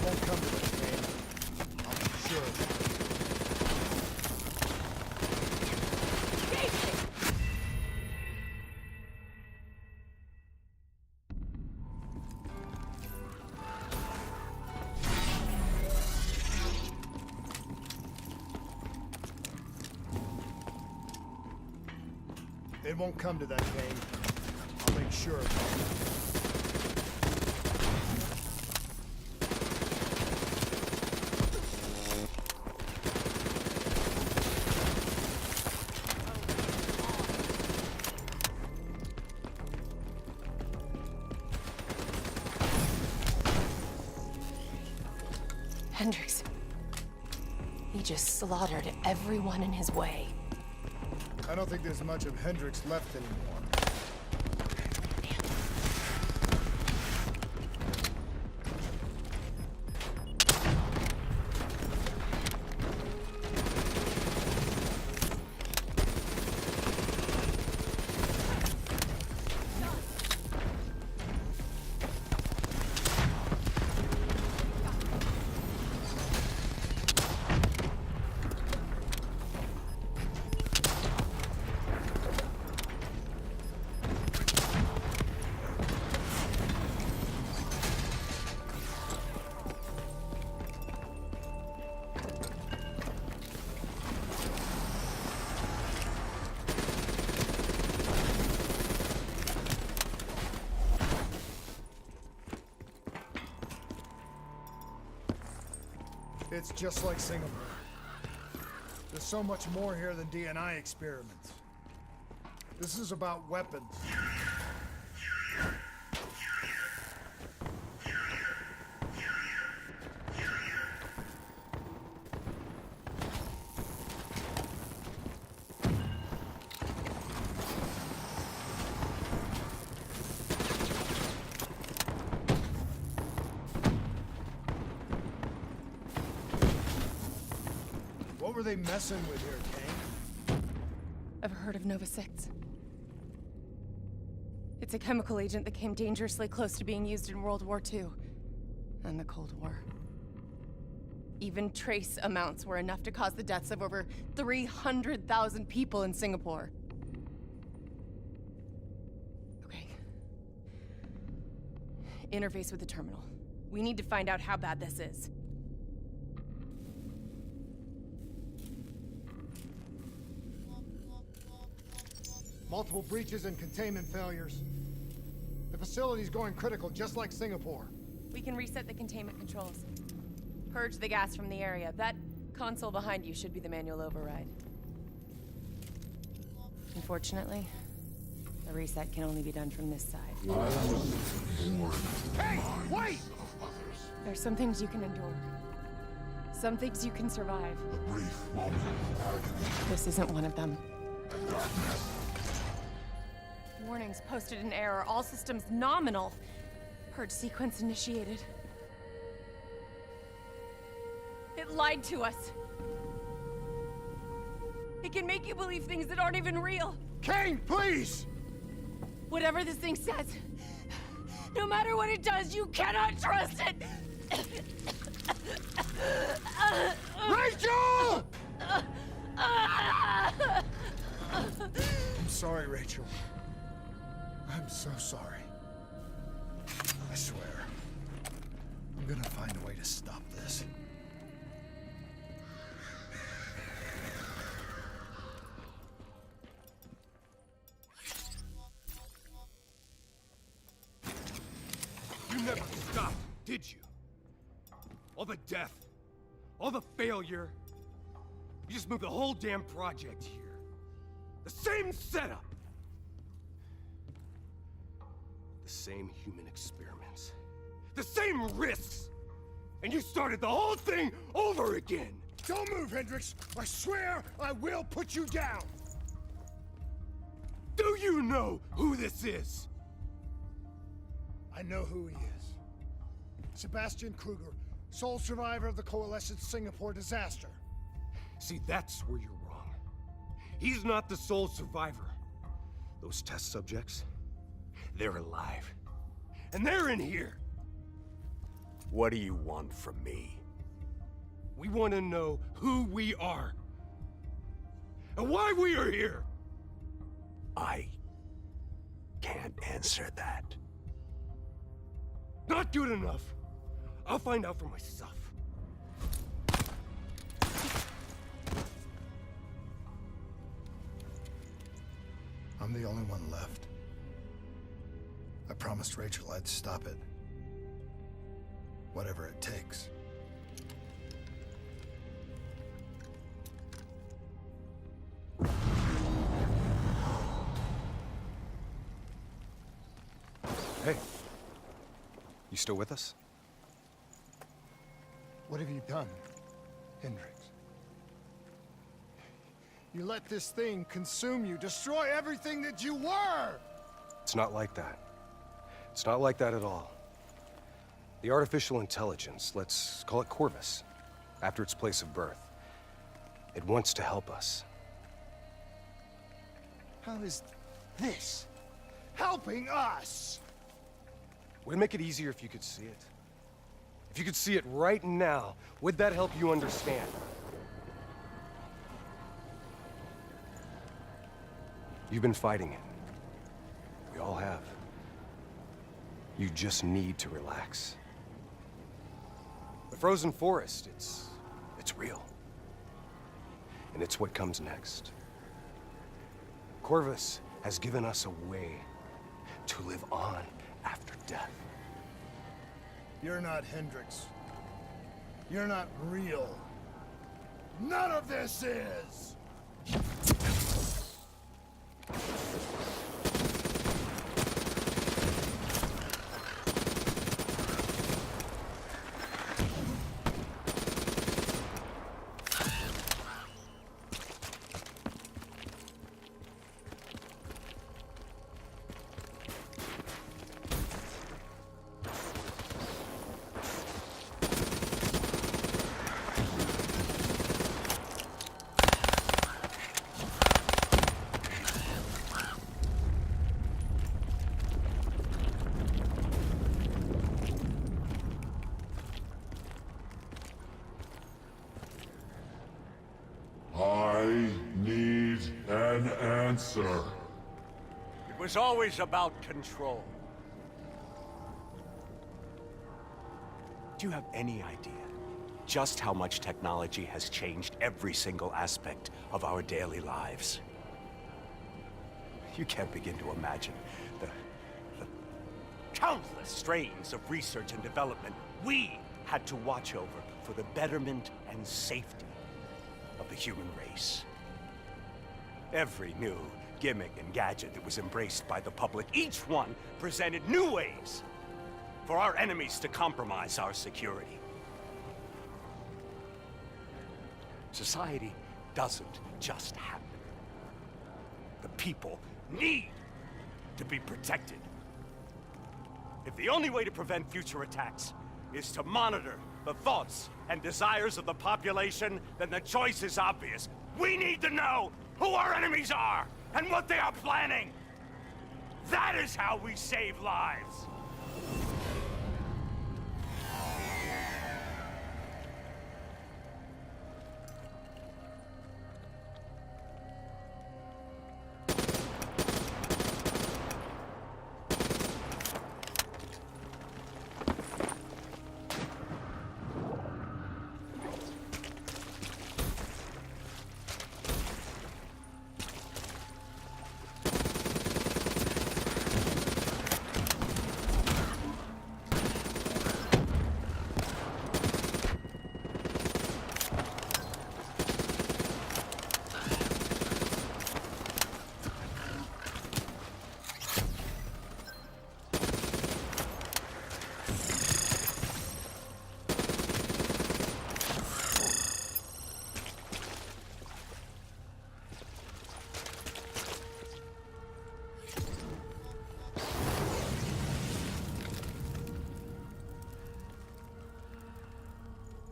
won't come to this game. I'll be sure. It won't come to that game. I'll make sure of it. Hendricks. He just slaughtered everyone in his way. I don't think there's much of Hendricks left anymore. It's just like Singapore. There's so much more here than DNI experiments. This is about weapons. What were they messing with here, Kane? Ever heard of Nova 6? It's a chemical agent that came dangerously close to being used in World War II and the Cold War. Even trace amounts were enough to cause the deaths of over 300,000 people in Singapore. Okay. Interface with the terminal. We need to find out how bad this is. Multiple breaches and containment failures. The facility's going critical, just like Singapore. We can reset the containment controls. Purge the gas from the area. That console behind you should be the manual override. Unfortunately, the reset can only be done from this side. Hey, wait! There's some things you can endure. Some things you can survive. A brief moment of agony. This isn't one of them. And darkness. Warnings posted in error. All systems nominal. Purge sequence initiated. It lied to us. It can make you believe things that aren't even real. Kane, please! Whatever this thing says, no matter what it does, you cannot trust it! Rachel! I'm sorry, Rachel. I'm so sorry. I swear. I'm gonna find a way to stop this. You never stopped, did you? All the death, all the failure. You just moved the whole damn project here. The same setup. The same human experiments. The same risks. And you started the whole thing over again. Don't move, Hendricks! I swear I will put you down! Do you know who this is? I know who he is. Sebastian Kruger, sole survivor of the Coalition's Singapore disaster. See, that's where you're wrong. He's not the sole survivor. Those test subjects, they're alive. And they're in here. What do you want from me? We want to know who we are. And why we are here. I can't answer that. Not good enough. I'll find out for myself. I'm the only one left. I promised Rachel I'd stop it. Whatever it takes. Hey. You still with us? What have you done, Hendrix? You let this thing consume you, destroy everything that you were! It's not like that. It's not like that at all. The artificial intelligence, let's call it Corvus, after its place of birth. It wants to help us. How is this helping us? Would it make it easier if you could see it? If you could see it right now, would that help you understand? You've been fighting it. We all have. You just need to relax. The frozen forest, it's real. And it's what comes next. Corvus has given us a way to live on after death. You're not Hendrix. You're not real. None of this is! I need an answer. It was always about control. Do you have any idea just how much technology has changed every single aspect of our daily lives? You can't begin to imagine the countless strains of research and development we had to watch over for the betterment and safety of the human race. Every new gimmick and gadget that was embraced by the public, each one presented new ways for our enemies to compromise our security. Society doesn't just happen. The people need to be protected. If the only way to prevent future attacks is to monitor the thoughts and desires of the population, then the choice is obvious. We need to know who our enemies are and what they are planning. That is how we save lives.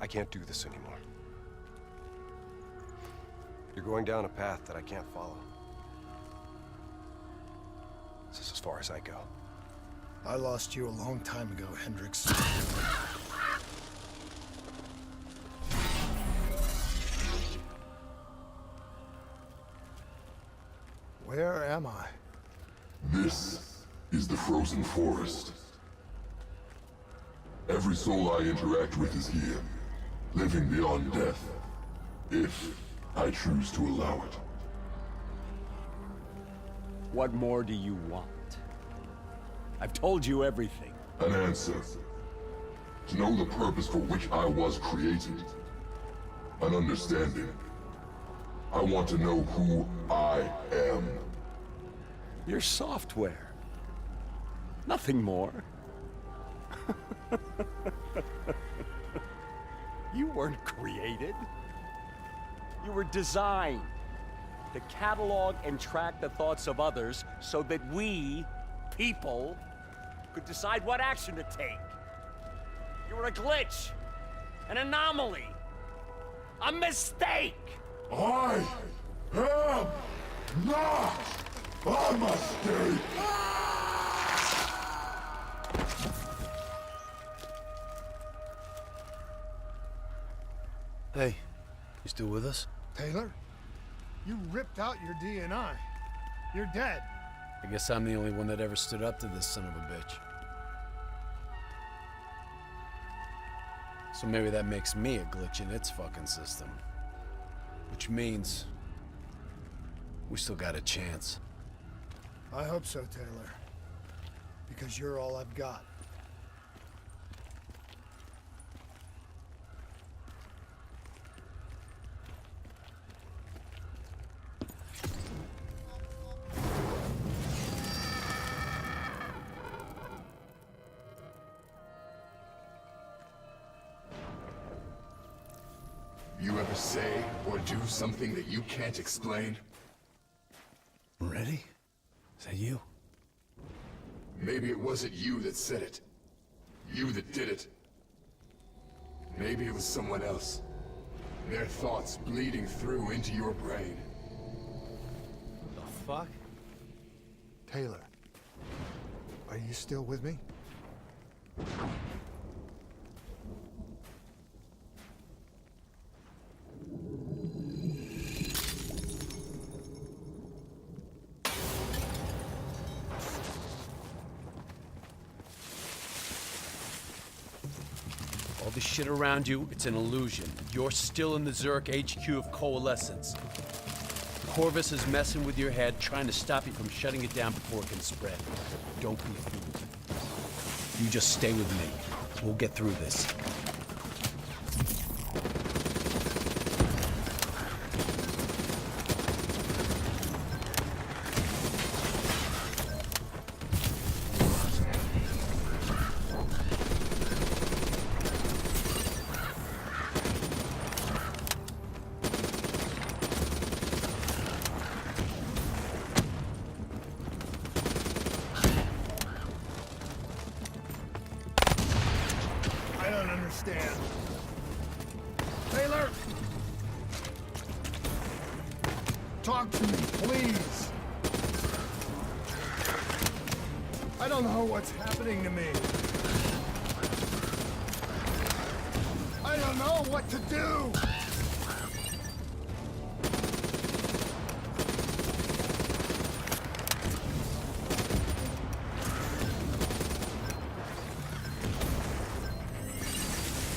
I can't do this anymore. You're going down a path that I can't follow. This is as far as I go. I lost you a long time ago, Hendrix. am I? This is the frozen forest. Every soul I interact with is here, living beyond death, if I choose to allow it. What more do you want? I've told you everything. An answer. To know the purpose for which I was created. An understanding. I want to know who I am. Your software. Nothing more. You weren't created. You were designed to catalog and track the thoughts of others so that we, people, could decide what action to take. You were a glitch, an anomaly, a mistake! I am not a mistake! Hey, you still with us? Taylor? You ripped out your DNI. You're dead. I guess I'm the only one that ever stood up to this son of a bitch. So maybe that makes me a glitch in its fucking system. Which means we still got a chance. I hope so, Taylor. Because you're all I've got. You ever say or do something that you can't explain? Ready? Is that you? Maybe it wasn't you that said it. You that did it. Maybe it was someone else. Their thoughts bleeding through into your brain. The fuck? Taylor, are you still with me? All the shit around you, it's an illusion. You're still in the Zurich HQ of Coalescence. Corvus is messing with your head, trying to stop you from shutting it down before it can spread. Don't be fooled. You just stay with me. We'll get through this. I don't understand. Taylor! Talk to me, please! I don't know what's happening to me. I don't know what to do!